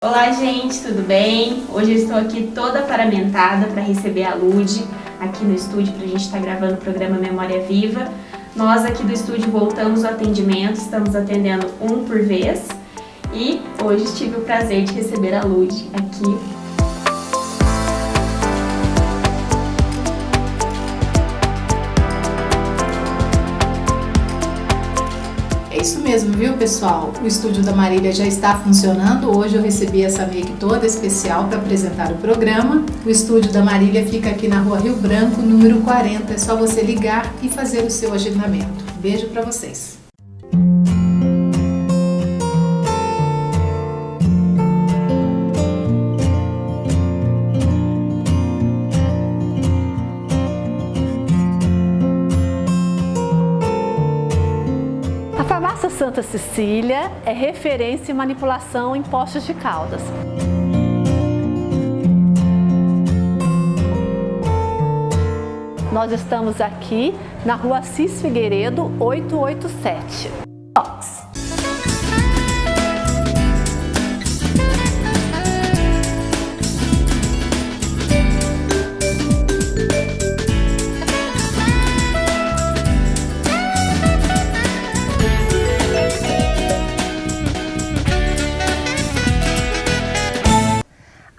Olá gente, tudo bem? Hoje eu estou aqui toda paramentada para receber a Lude aqui no estúdio para a gente estar gravando o programa Memória Viva. Nós aqui do estúdio voltamos ao atendimento, estamos atendendo um por vez e hoje tive o prazer de receber a Lude aqui. É isso mesmo, viu, pessoal? O estúdio da Marília já está funcionando. Hoje eu recebi essa make toda especial para apresentar o programa. O estúdio da Marília fica aqui na Rua Rio Branco, número 40. É só você ligar e fazer o seu agendamento. Beijo para vocês. A Farmácia Santa Cecília é referência em manipulação em Poços de Caldas. Nós estamos aqui na Rua Assis Figueiredo, 887.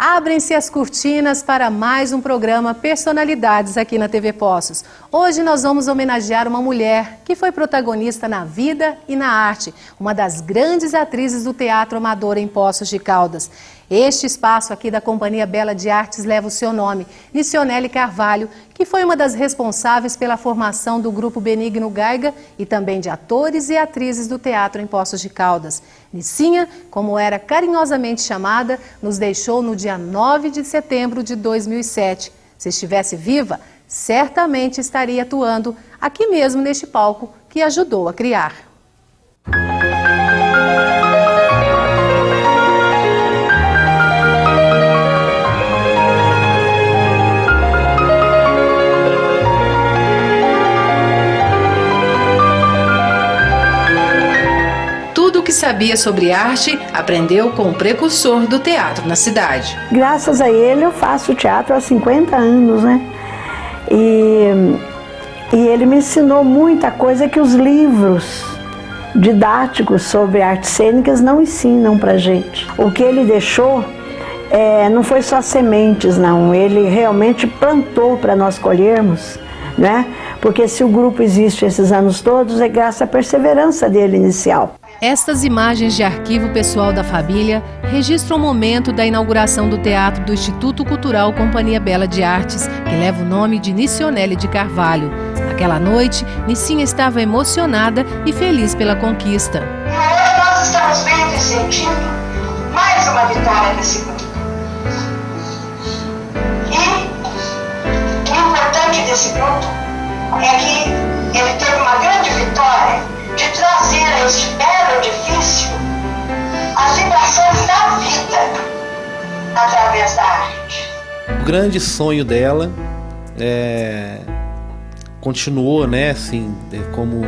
Abrem-se as cortinas para mais um programa Personalidades aqui na TV Poços. Hoje nós vamos homenagear uma mulher que foi protagonista na vida e na arte, uma das grandes atrizes do teatro amador em Poços de Caldas. Este espaço aqui da Companhia Bela de Artes leva o seu nome, Nicionele Carvalho, que foi uma das responsáveis pela formação do grupo Benigno Gaiga e também de atores e atrizes do teatro em Poços de Caldas. Nicinha, como era carinhosamente chamada, nos deixou no dia 9 de setembro de 2007. Se estivesse viva, certamente estaria atuando aqui mesmo neste palco que ajudou a criar. Tudo o que sabia sobre arte, aprendeu com o precursor do teatro na cidade. Graças a ele eu faço teatro há 50 anos, né? E ele me ensinou muita coisa que os livros didáticos sobre artes cênicas não ensinam pra gente. O que ele deixou não foi só sementes, não. Ele realmente plantou para nós colhermos, né? Porque se o grupo existe esses anos todos, é graças à perseverança dele inicial. Estas imagens de arquivo pessoal da família registram o momento da inauguração do teatro do Instituto Cultural Companhia Bela de Artes, que leva o nome de Nicionele de Carvalho. Naquela noite, Nicinha estava emocionada e feliz pela conquista. E hoje nós estamos vendo e sentindo mais uma vitória desse grupo. E o importante desse grupo é que ele teve uma grande vitória de trazer a este belo edifício as vibrações da vida através da arte. O grande sonho dela continuou, né, assim, como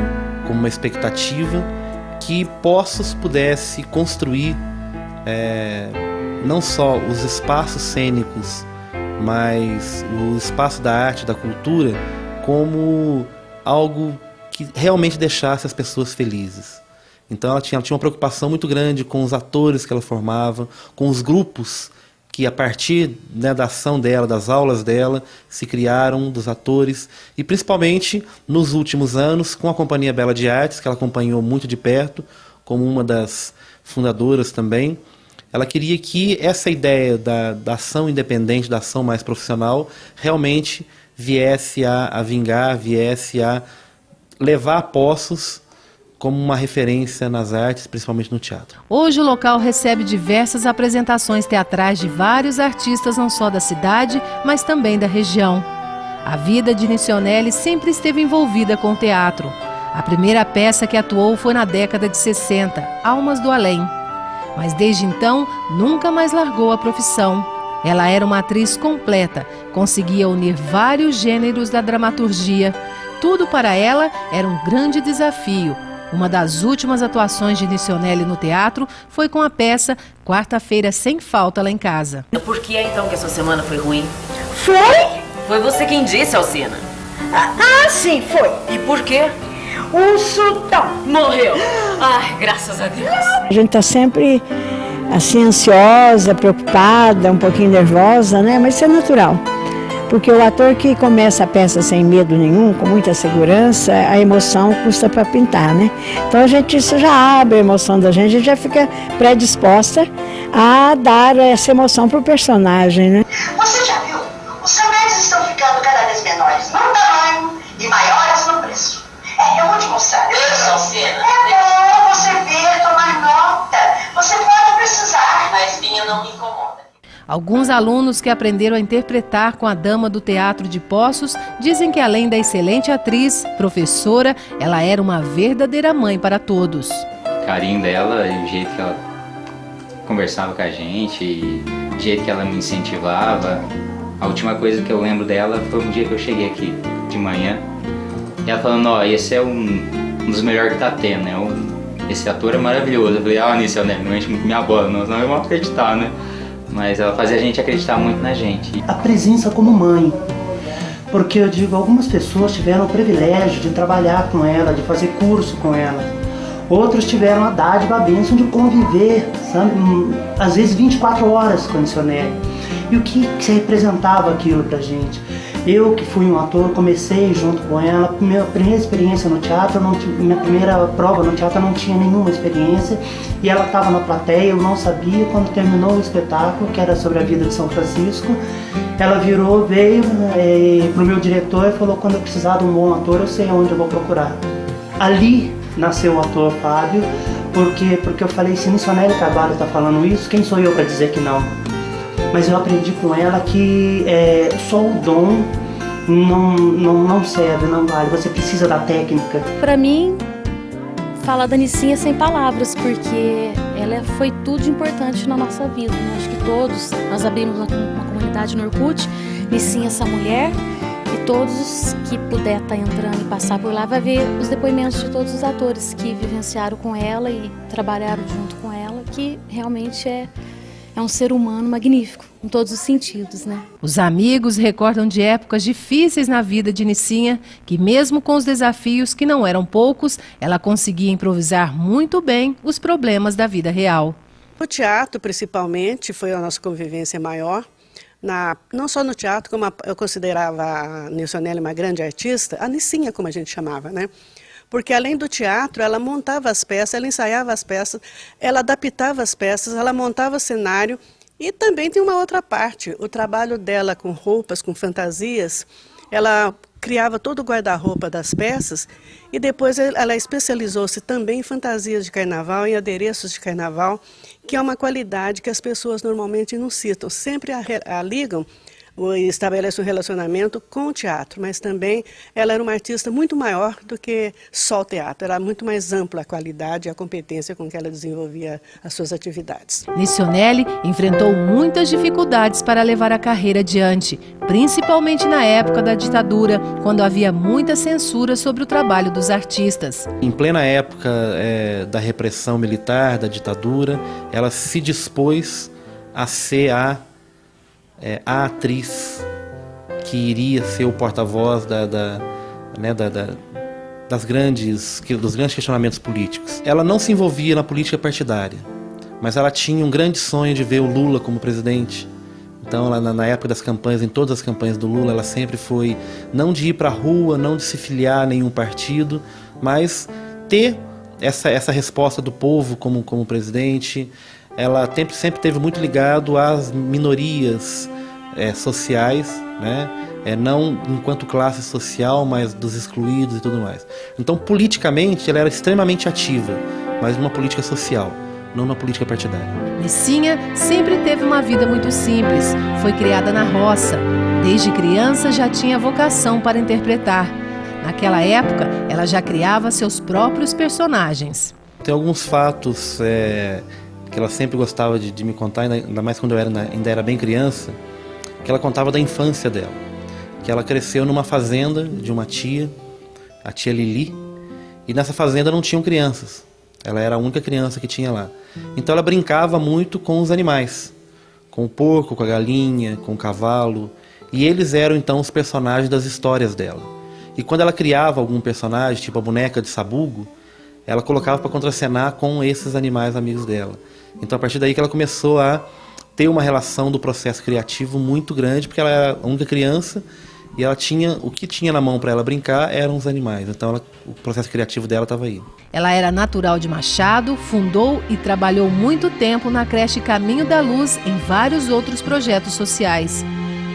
uma expectativa que Poços pudesse construir não só os espaços cênicos, mas o espaço da arte, da cultura, como algo que realmente deixasse as pessoas felizes. Então ela tinha uma preocupação muito grande com os atores que ela formava, com os grupos que a partir, né, da ação dela, das aulas dela, se criaram, dos atores, e principalmente nos últimos anos com a Companhia Bela de Artes, que ela acompanhou muito de perto, como uma das fundadoras também. Ela queria que essa ideia da ação independente, da ação mais profissional, realmente viesse a vingar, viesse a levar a Poços como uma referência nas artes, principalmente no teatro. Hoje o local recebe diversas apresentações teatrais de vários artistas, não só da cidade, mas também da região. A vida de Nicionele sempre esteve envolvida com o teatro. A primeira peça que atuou foi na década de 60, Almas do Além. Mas desde então, nunca mais largou a profissão. Ela era uma atriz completa, conseguia unir vários gêneros da dramaturgia. Tudo para ela era um grande desafio. Uma das últimas atuações de Nicionelli no teatro foi com a peça Quarta-feira Sem Falta Lá em Casa. Por que é então que a sua semana foi ruim? Foi? Foi você quem disse, Alcina. Sim, foi. E por quê? O Sultão. Morreu. Ai, graças a Deus. A gente está sempre assim ansiosa, preocupada, um pouquinho nervosa, né? Mas isso é natural. Porque o ator que começa a peça sem medo nenhum, com muita segurança, a emoção custa para pintar, né? Então isso já abre a emoção da gente, a gente já fica predisposta a dar essa emoção pro personagem, né? Você já viu? Os remédios estão ficando cada vez menores no tamanho e maiores no preço. Eu vou te mostrar. É bom você ver, tomar nota. Você pode precisar. Mas vinho não me incomoda. Alguns alunos que aprenderam a interpretar com a dama do Teatro de Poços dizem que, além da excelente atriz, professora, ela era uma verdadeira mãe para todos. O carinho dela e o jeito que ela conversava com a gente, e o jeito que ela me incentivava. A última coisa que eu lembro dela foi um dia que eu cheguei aqui de manhã e ela falando, ó, esse é um dos melhores que tá tendo, né? Esse ator é maravilhoso. Eu falei, Nicionelli, não enche muito minha bola, não, senão eu vou acreditar, né? Mas ela fazia a gente acreditar muito na gente. A presença como mãe, porque eu digo, algumas pessoas tiveram o privilégio de trabalhar com ela, de fazer curso com ela. Outros tiveram a dádiva, a bênção de conviver, sabe? Às vezes 24 horas com a Nicionelli. E o que representava aquilo pra gente? Eu, que fui um ator, comecei junto com ela. Minha primeira experiência no teatro, minha primeira prova no teatro, eu não tinha nenhuma experiência. E ela estava na plateia, eu não sabia. Quando terminou o espetáculo, que era sobre a vida de São Francisco, ela virou, veio pro meu diretor e falou, quando eu precisar de um bom ator, eu sei onde eu vou procurar. Ali nasceu o ator Fábio, porque eu falei, se Nicionelli Carvalho está falando isso, quem sou eu para dizer que não? Mas eu aprendi com ela que só o dom não serve, não vale. Você precisa da técnica. Para mim, falar da Nicinha sem palavras, porque ela foi tudo de importante na nossa vida, né? Acho que todos, nós abrimos uma comunidade no Orkut, Nicinha essa mulher, e todos que puder estar entrando e passar por lá vai ver os depoimentos de todos os atores que vivenciaram com ela e trabalharam junto com ela, que realmente é um ser humano magnífico, em todos os sentidos, né? Os amigos recordam de épocas difíceis na vida de Nicinha, que mesmo com os desafios que não eram poucos, ela conseguia improvisar muito bem os problemas da vida real. O teatro, principalmente, foi a nossa convivência maior. Não só no teatro, como eu considerava a Nicionelli uma grande artista, a Nicinha, como a gente chamava, né? Porque além do teatro, ela montava as peças, ela ensaiava as peças, ela adaptava as peças, ela montava cenário. E também tem uma outra parte, o trabalho dela com roupas, com fantasias. Ela criava todo o guarda-roupa das peças e depois ela especializou-se também em fantasias de carnaval, em adereços de carnaval, que é uma qualidade que as pessoas normalmente não citam. Sempre a ligam e estabelece um relacionamento com o teatro, mas também ela era uma artista muito maior do que só o teatro, era muito mais ampla a qualidade e a competência com que ela desenvolvia as suas atividades. Nicionelli enfrentou muitas dificuldades para levar a carreira adiante, principalmente na época da ditadura, quando havia muita censura sobre o trabalho dos artistas. Em plena época da repressão militar, da ditadura, ela se dispôs a ser a atriz que iria ser o porta-voz dos grandes questionamentos políticos. Ela não se envolvia na política partidária, mas ela tinha um grande sonho de ver o Lula como presidente. Então, na época das campanhas, em todas as campanhas do Lula, ela sempre foi não de ir para a rua, não de se filiar a nenhum partido, mas ter essa resposta do povo como presidente. Ela sempre teve muito ligado às minorias sociais, né? Não enquanto classe social, mas dos excluídos e tudo mais. Então, politicamente, ela era extremamente ativa, mas numa política social, não numa política partidária. Nicinha sempre teve uma vida muito simples, foi criada na roça. Desde criança já tinha vocação para interpretar. Naquela época, ela já criava seus próprios personagens. Tem alguns fatos que ela sempre gostava de me contar, ainda mais quando eu ainda era bem criança, que ela contava da infância dela. Que ela cresceu numa fazenda de uma tia, a tia Lili, E nessa fazenda não tinham crianças. Ela era a única criança que tinha lá. Então ela brincava muito com os animais. Com o porco, com a galinha, com o cavalo. E eles eram então os personagens das histórias dela. E quando ela criava algum personagem, tipo a boneca de sabugo, ela colocava para contracenar com esses animais amigos dela. Então a partir daí que ela começou a ter uma relação do processo criativo muito grande, porque ela era a única criança e ela tinha, o que tinha na mão para ela brincar eram os animais. Então o processo criativo dela estava aí. Ela era natural de Machado, fundou e trabalhou muito tempo na creche Caminho da Luz em vários outros projetos sociais.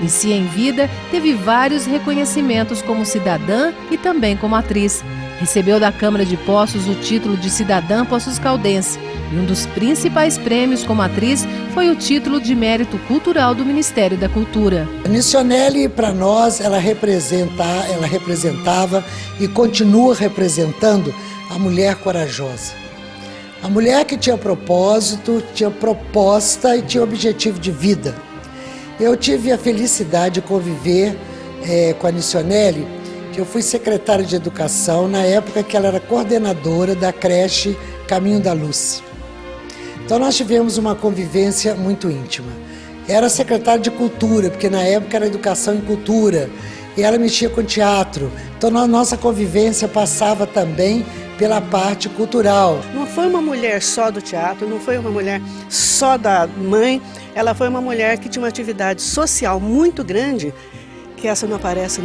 Nicia em vida teve vários reconhecimentos como cidadã e também como atriz. Recebeu da Câmara de Poços o título de cidadã poços-caldense e um dos principais prêmios como atriz foi o título de mérito cultural do Ministério da Cultura. A Nicionelli, para nós, ela representava e continua representando a mulher corajosa. A mulher que tinha propósito, tinha proposta e tinha objetivo de vida. Eu tive a felicidade de conviver com a Nicionelli, que eu fui secretária de Educação na época que ela era coordenadora da creche Caminho da Luz. Então nós tivemos uma convivência muito íntima. Era secretária de Cultura, porque na época era Educação em Cultura, e ela mexia com teatro. Então a nossa convivência passava também pela parte cultural. Não foi uma mulher só do teatro, não foi uma mulher só da mãe, ela foi uma mulher que tinha uma atividade social muito grande, que essa não aparece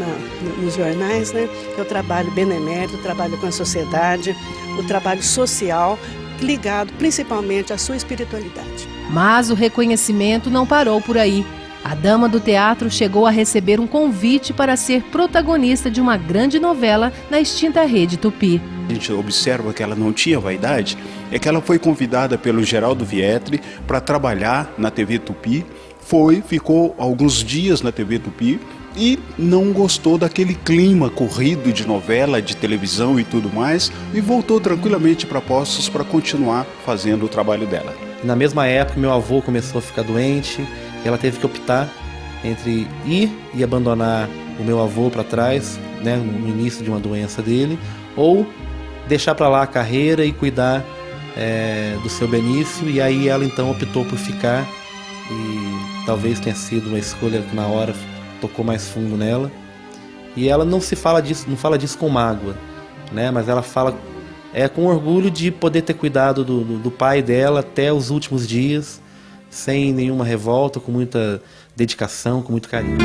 nos jornais, né? Que é o trabalho benemérito, o trabalho com a sociedade, o trabalho social, ligado principalmente à sua espiritualidade. Mas o reconhecimento não parou por aí. A dama do teatro chegou a receber um convite para ser protagonista de uma grande novela na extinta Rede Tupi. A gente observa que ela não tinha vaidade, é que ela foi convidada pelo Geraldo Vietri para trabalhar na TV Tupi, ficou alguns dias na TV Tupi e não gostou daquele clima corrido de novela, de televisão e tudo mais, e voltou tranquilamente para Poços para continuar fazendo o trabalho dela. Na mesma época, meu avô começou a ficar doente, e ela teve que optar entre ir e abandonar o meu avô para trás, né, no início de uma doença dele, ou deixar para lá a carreira e cuidar do seu Benício, e aí ela então optou por ficar, e talvez tenha sido uma escolha que na hora tocou mais fundo nela. E ela não fala disso com mágoa, né, mas ela fala com orgulho de poder ter cuidado do pai dela até os últimos dias, sem nenhuma revolta, com muita dedicação, com muito carinho.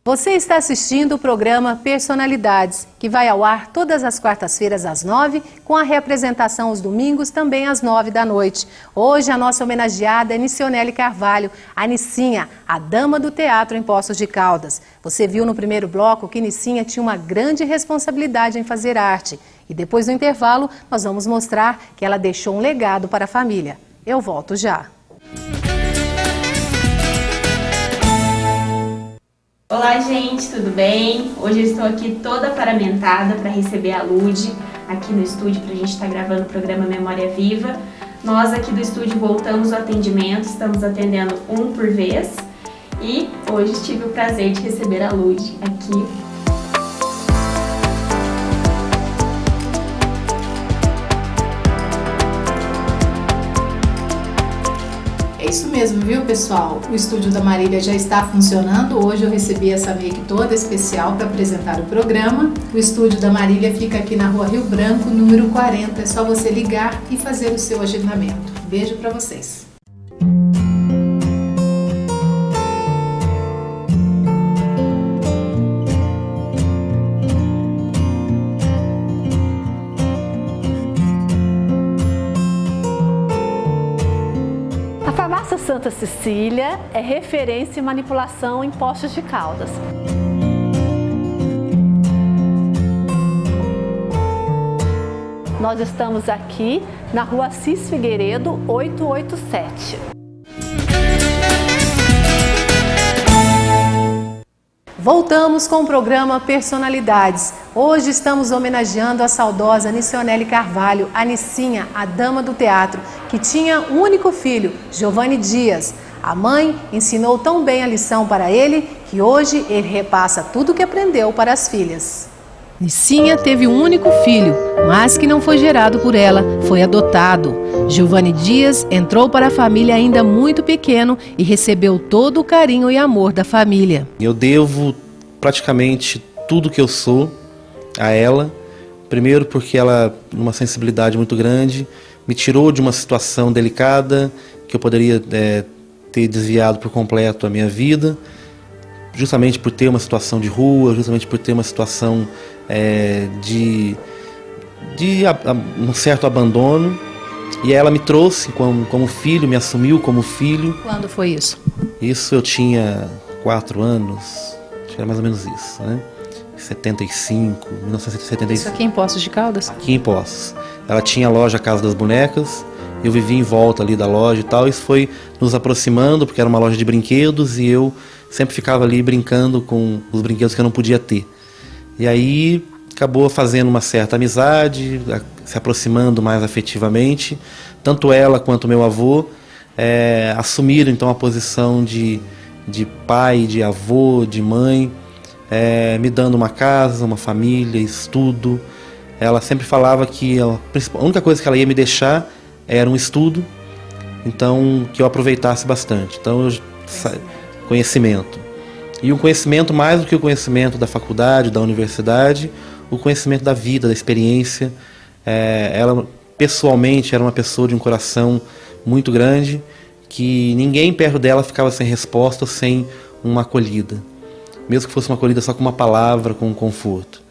Você está assistindo o programa Personalidades, que vai ao ar todas as quartas-feiras às 9, com a reapresentação aos domingos também às 9 da noite. Hoje a nossa homenageada é Nicionelli Carvalho, a Nicinha, a dama do teatro em Poços de Caldas. Você viu no primeiro bloco que Nicinha tinha uma grande responsabilidade em fazer arte. E depois do intervalo, nós vamos mostrar que ela deixou um legado para a família. Eu volto já. Olá, gente, tudo bem? Hoje eu estou aqui toda paramentada para receber a Lude aqui no estúdio para a gente estar gravando o programa Memória Viva. Nós aqui do estúdio voltamos ao atendimento, estamos atendendo um por vez e hoje tive o prazer de receber a Lude aqui. É isso mesmo, viu, pessoal? O estúdio da Marília já está funcionando. Hoje eu recebi essa make toda especial para apresentar o programa. O estúdio da Marília fica aqui na Rua Rio Branco, número 40. É só você ligar e fazer o seu agendamento. Beijo para vocês. A farmácia Santa Cecília é referência em manipulação em Poços de Caldas. Nós estamos aqui na Rua Assis Figueiredo, 887. Voltamos com o programa Personalidades. Hoje estamos homenageando a saudosa Nicionely Carvalho, a Nicinha, a dama do teatro, que tinha um único filho, Giovanni Dias. A mãe ensinou tão bem a lição para ele que hoje ele repassa tudo o que aprendeu para as filhas. Nicinha teve um único filho, mas que não foi gerado por ela, foi adotado. Giovanni Dias entrou para a família ainda muito pequeno e recebeu todo o carinho e amor da família. Eu devo praticamente tudo que eu sou a ela. Primeiro porque ela, numa sensibilidade muito grande, me tirou de uma situação delicada que eu poderia ter desviado por completo a minha vida, justamente por ter uma situação de rua, justamente por ter uma situação de um certo abandono. E ela me trouxe como filho, me assumiu como filho. Quando foi isso? Isso eu tinha 4 anos, acho que era mais ou menos isso, né? 1975. Isso aqui em Poços de Caldas? Aqui em Poços. Ela tinha a loja Casa das Bonecas, eu vivia em volta ali da loja e tal. Isso foi nos aproximando, porque era uma loja de brinquedos e eu sempre ficava ali brincando com os brinquedos que eu não podia ter. E aí acabou fazendo uma certa amizade, se aproximando mais afetivamente. Tanto ela quanto meu avô assumiram então a posição de pai, de avô, de mãe, me dando uma casa, uma família, estudo. Ela sempre falava que a única coisa que ela ia me deixar era um estudo, então que eu aproveitasse bastante. Então, conhecimento. E um conhecimento mais do que o conhecimento da faculdade, da universidade, o conhecimento da vida, da experiência. Ela, pessoalmente, era uma pessoa de um coração muito grande, que ninguém perto dela ficava sem resposta, sem uma acolhida. Mesmo que fosse uma acolhida só com uma palavra, com um conforto.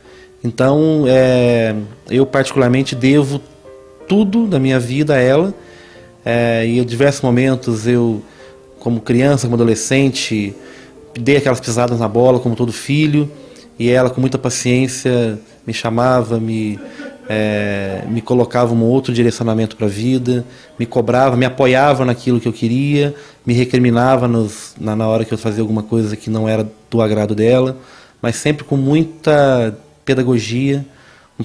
Então, eu particularmente devo tudo da minha vida a ela. E em diversos momentos eu, como criança, como adolescente, dei aquelas pisadas na bola, como todo filho, e ela, com muita paciência, me chamava, me colocava um outro direcionamento para a vida, me cobrava, me apoiava naquilo que eu queria, me recriminava na hora que eu fazia alguma coisa que não era do agrado dela, mas sempre com muita pedagogia,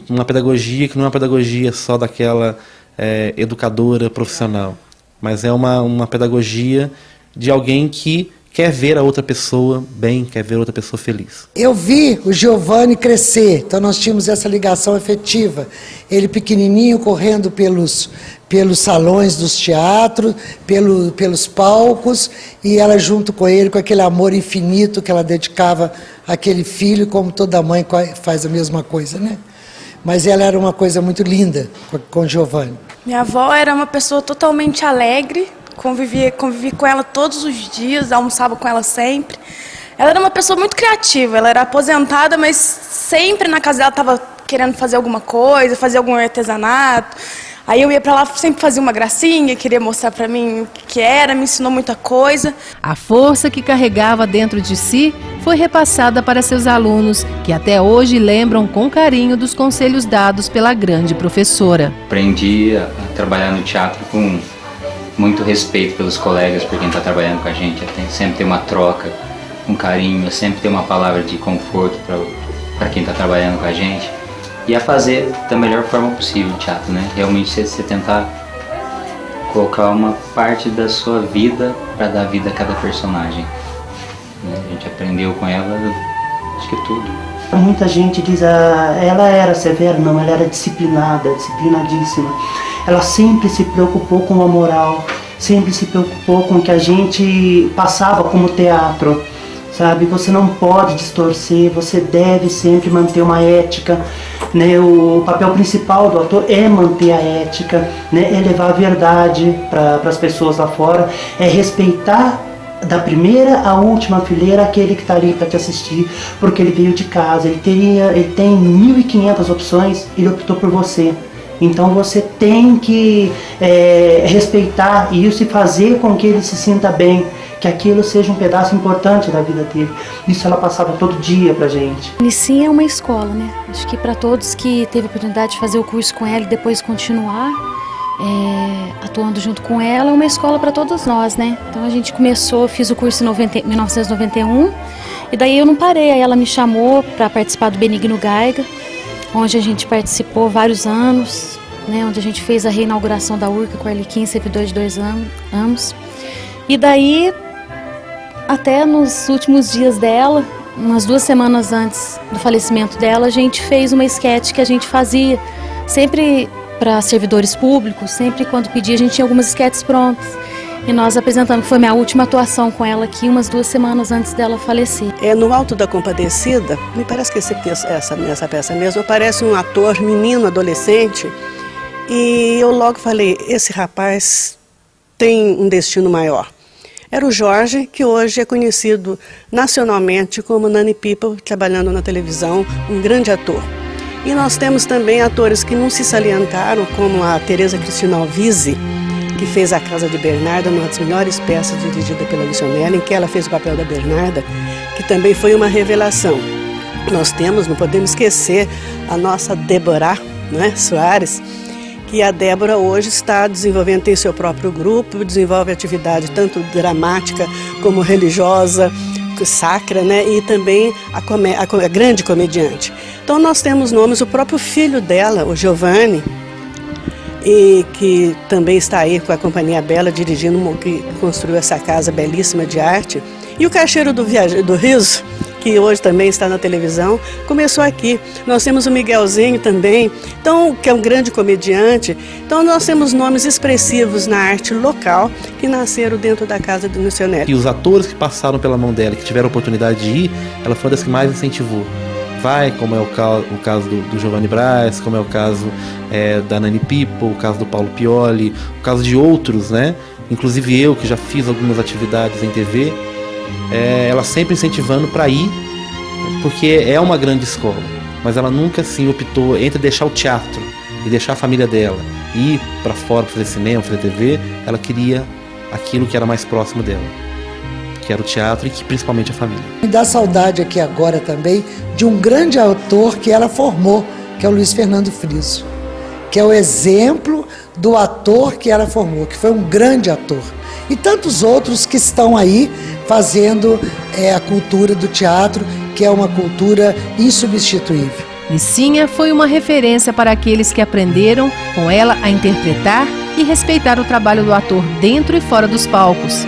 uma pedagogia que não é uma pedagogia só daquela educadora profissional, mas é uma pedagogia de alguém que quer ver a outra pessoa bem, quer ver a outra pessoa feliz. Eu vi o Giovanni crescer, então nós tínhamos essa ligação afetiva. Ele pequenininho, correndo pelos salões dos teatros, pelos palcos, e ela junto com ele, com aquele amor infinito que ela dedicava àquele filho, como toda mãe faz a mesma coisa, né? Mas ela era uma coisa muito linda com o Giovanni. Minha avó era uma pessoa totalmente alegre, convivi com ela todos os dias, almoçava com ela sempre. Ela era uma pessoa muito criativa, ela era aposentada, mas sempre na casa dela estava querendo fazer alguma coisa, fazer algum artesanato. Aí eu ia para lá, sempre fazia uma gracinha, queria mostrar para mim o que era, me ensinou muita coisa. A força que carregava dentro de si foi repassada para seus alunos, que até hoje lembram com carinho dos conselhos dados pela grande professora. Aprendi a trabalhar no teatro com muito respeito pelos colegas, por quem está trabalhando com a gente, sempre ter uma troca, um carinho, sempre ter uma palavra de conforto para quem está trabalhando com a gente, e a fazer da melhor forma possível o teatro, né? Realmente você tentar colocar uma parte da sua vida para dar vida a cada personagem. A gente aprendeu com ela, acho que tudo. Muita gente diz, ela era severa, não, ela era disciplinada, disciplinadíssima. Ela sempre se preocupou com a moral, sempre se preocupou com o que a gente passava como teatro, sabe? Você não pode distorcer, você deve sempre manter uma ética, né? O papel principal do ator é manter a ética, né? É levar a verdade para as pessoas lá fora, é respeitar da primeira à última fileira aquele que está ali para te assistir, porque ele veio de casa, ele tem 1.500 opções, ele optou por você. Então você tem que respeitar isso e fazer com que ele se sinta bem, que aquilo seja um pedaço importante da vida dele. Isso ela passava todo dia pra gente. Nicinha é uma escola, né? Acho que para todos que teve a oportunidade de fazer o curso com ela e depois continuar, atuando junto com ela, uma escola para todos nós, né? Então a gente começou, fiz o curso em 1991 e daí eu não parei, aí ela me chamou para participar do Benigno Gaiga, onde a gente participou vários anos, né? Onde a gente fez a reinauguração da URCA com a Arlequim, servidor de 2 anos. E daí, até nos últimos dias dela, umas 2 semanas antes do falecimento dela, a gente fez uma esquete que a gente fazia sempre para servidores públicos, sempre quando pedia a gente tinha algumas esquetes prontas. E nós apresentamos, foi minha última atuação com ela aqui, umas 2 semanas antes dela falecer. No Alto da Compadecida, me parece que nessa peça mesmo, aparece um ator, menino, adolescente, e eu logo falei, esse rapaz tem um destino maior. Era o Jorge, que hoje é conhecido nacionalmente como Nani People, trabalhando na televisão, um grande ator. E nós temos também atores que não se salientaram, como a Tereza Cristina Alvise, que fez A Casa de Bernarda, uma das melhores peças dirigida pela Nicionelli, em que ela fez o papel da Bernarda, que também foi uma revelação. Nós temos, não podemos esquecer, a nossa Débora, né, Soares, que a Débora hoje está desenvolvendo, tem seu próprio grupo, desenvolve atividade tanto dramática como religiosa, sacra, né, e também a grande comediante. Então nós temos nomes, o próprio filho dela, o Giovanni, e que também está aí com a Companhia Bela, dirigindo, que construiu essa casa belíssima de arte. E o Caixeiro do Riso, que hoje também está na televisão, começou aqui. Nós temos o Miguelzinho também, então, que é um grande comediante. Então nós temos nomes expressivos na arte local que nasceram dentro da casa do Nicionelli. E os atores que passaram pela mão dela, que tiveram a oportunidade de ir, ela foi uma das que mais incentivou. Vai, como é o caso do Giovanni Braz, como é o caso da Nani People, o caso do Paulo Pioli, o caso de outros, né? Inclusive eu, que já fiz algumas atividades em TV, ela sempre incentivando para ir, porque é uma grande escola, mas ela nunca assim optou entre deixar o teatro e deixar a família dela e ir para fora fazer cinema, fazer TV. Ela queria aquilo que era mais próximo dela, que era o teatro e que principalmente a família. Me dá saudade aqui agora também de um grande autor que ela formou, que é o Luiz Fernando Friso, que é o exemplo do ator que ela formou, que foi um grande ator. E tantos outros que estão aí fazendo a cultura do teatro, que é uma cultura insubstituível. Nicinha foi uma referência para aqueles que aprenderam com ela a interpretar e respeitar o trabalho do ator dentro e fora dos palcos.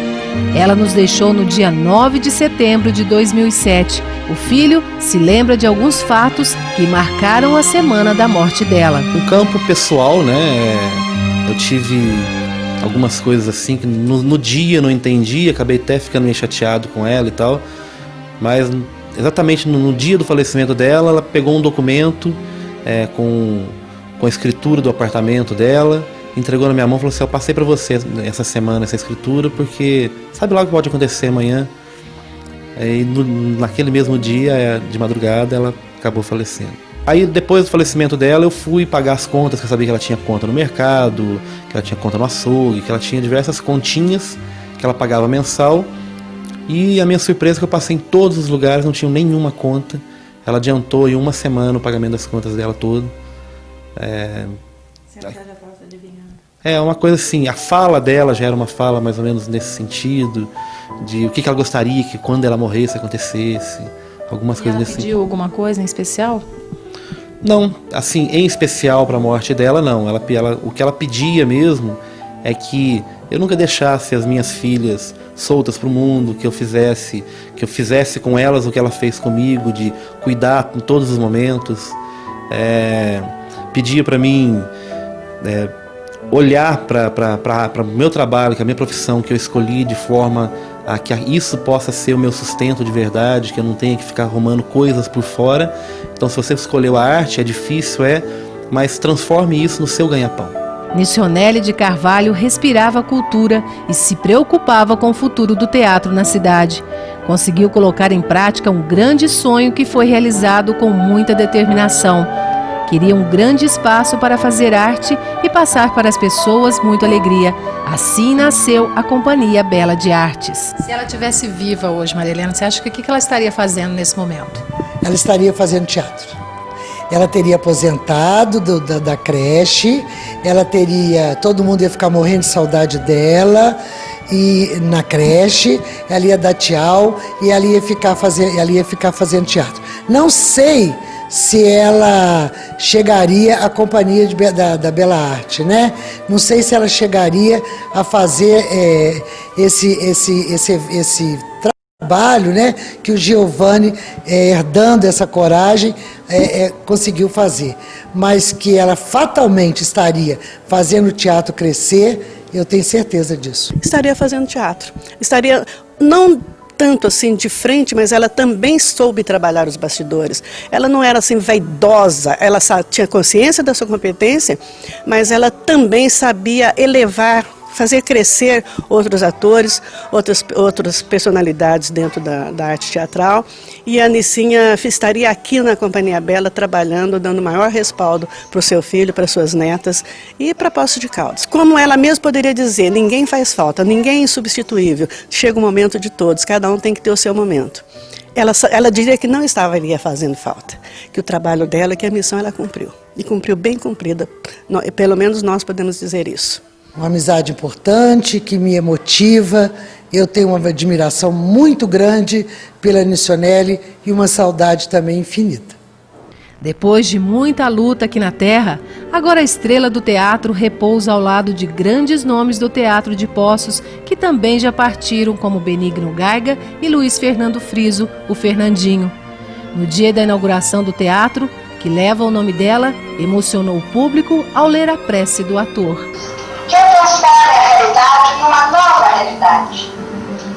Ela nos deixou no dia 9 de setembro de 2007. O filho se lembra de alguns fatos que marcaram a semana da morte dela. No campo pessoal, né, eu tive algumas coisas assim que no dia eu não entendi, acabei até ficando meio chateado com ela e tal, mas exatamente no dia do falecimento dela, ela pegou um documento com a escritura do apartamento dela, entregou na minha mão e falou assim: eu passei para você essa semana essa escritura, porque sabe lá o que pode acontecer amanhã. E naquele mesmo dia, de madrugada, ela acabou falecendo. Aí depois do falecimento dela eu fui pagar as contas, que eu sabia que ela tinha conta no mercado, que ela tinha conta no açougue, que ela tinha diversas continhas que ela pagava mensal. E a minha surpresa é que eu passei em todos os lugares, não tinha nenhuma conta. Ela adiantou em 1 semana o pagamento das contas dela todo. Você já estava adivinhando? É uma coisa assim, a fala dela já era uma fala mais ou menos nesse sentido, de o que ela gostaria que quando ela morresse acontecesse, algumas coisas nesse sentido. Ela pediu alguma coisa em especial? Não, assim, em especial para a morte dela, não. O que ela pedia mesmo é que eu nunca deixasse as minhas filhas soltas para o mundo, que eu fizesse com elas o que ela fez comigo, de cuidar em todos os momentos. Pedia para mim olhar para o meu trabalho, que é a minha profissão que eu escolhi, de forma a que isso possa ser o meu sustento de verdade, que eu não tenha que ficar arrumando coisas por fora. Então, se você escolheu a arte, é difícil, mas transforme isso no seu ganha-pão. Nicionelli de Carvalho respirava a cultura e se preocupava com o futuro do teatro na cidade. Conseguiu colocar em prática um grande sonho que foi realizado com muita determinação. Queria um grande espaço para fazer arte e passar para as pessoas muita alegria. Assim nasceu a Companhia Bela de Artes. Se ela estivesse viva hoje, Maria Helena, você acha que o que ela estaria fazendo nesse momento? Ela estaria fazendo teatro. ela teria aposentado da creche, todo mundo ia ficar morrendo de saudade dela, e na creche, ela ia dar tchau e ela ia ficar fazendo teatro. Não sei se ela chegaria à companhia da Bela Arte, né? Não sei se ela chegaria a fazer esse trabalho, né, que o Giovanni, herdando essa coragem, conseguiu fazer. Mas que ela fatalmente estaria fazendo o teatro crescer, eu tenho certeza disso. Estaria fazendo teatro. Estaria, não tanto assim de frente, mas ela também soube trabalhar os bastidores. Ela não era assim vaidosa, ela tinha consciência da sua competência, mas ela também sabia elevar, fazer crescer outros atores, outras personalidades dentro da arte teatral. E a Nicinha estaria aqui na Companhia Bela trabalhando, dando maior respaldo para o seu filho, para suas netas e para Poços de Caldas. Como ela mesma poderia dizer, ninguém faz falta, ninguém é insubstituível, chega o momento de todos, cada um tem que ter o seu momento. Ela diria que não estaria fazendo falta, que o trabalho dela, que a missão ela cumpriu. E cumpriu bem cumprida, pelo menos nós podemos dizer isso. Uma amizade importante, que me emotiva. Eu tenho uma admiração muito grande pela Nicionelli e uma saudade também infinita. Depois de muita luta aqui na Terra, agora a estrela do teatro repousa ao lado de grandes nomes do Teatro de Poços, que também já partiram, como Benigno Gaiga e Luiz Fernando Friso, o Fernandinho. No dia da inauguração do teatro, que leva o nome dela, emocionou o público ao ler a prece do ator. Que eu transfere a realidade numa nova realidade.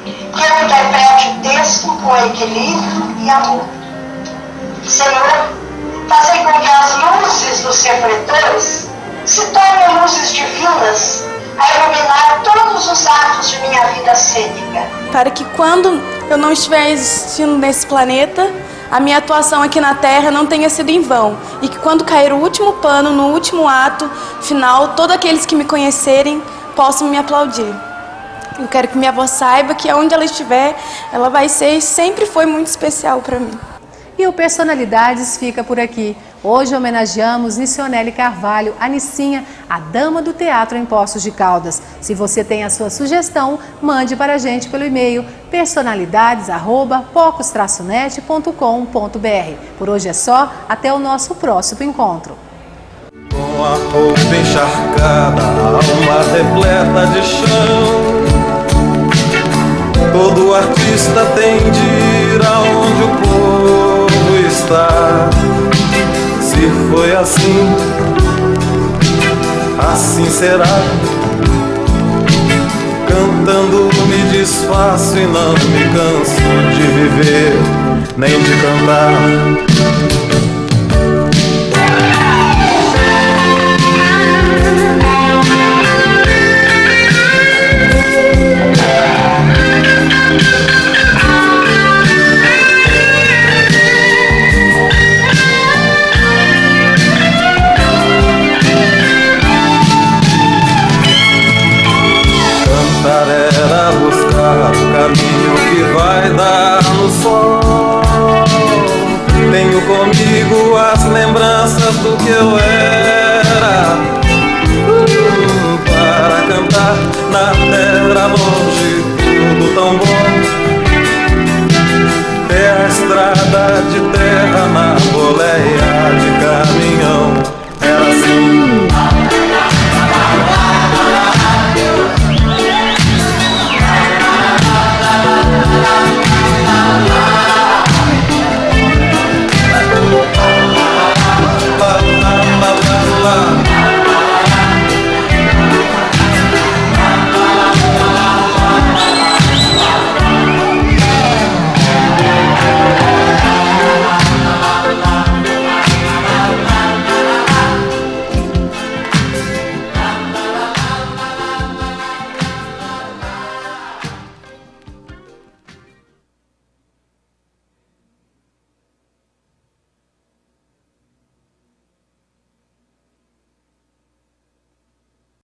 Que eu interprete o texto com equilíbrio e amor. Senhor, fazei com que as luzes dos refletores se tornem luzes divinas a iluminar todos os atos de minha vida cênica. Para que quando eu não estiver existindo nesse planeta, a minha atuação aqui na Terra não tenha sido em vão. E que quando cair o último pano, no último ato final, todos aqueles que me conhecerem possam me aplaudir. Eu quero que minha avó saiba que onde ela estiver, ela vai ser e sempre foi muito especial para mim. E o Personalidades fica por aqui. Hoje homenageamos Nicionelli Carvalho, a Nicinha, a dama do teatro em Poços de Caldas. Se você tem a sua sugestão, mande para a gente pelo e-mail personalidades@pocos-net.com.br. Por hoje é só, até o nosso próximo encontro. Com a roupa encharcada, a alma repleta de chão, todo artista tem de ir aonde o povo está. Se foi assim, assim será. Cantando me desfaço e não me canso de viver, nem de cantar. Era buscar o caminho que vai dar no sol. Tenho comigo as lembranças do que eu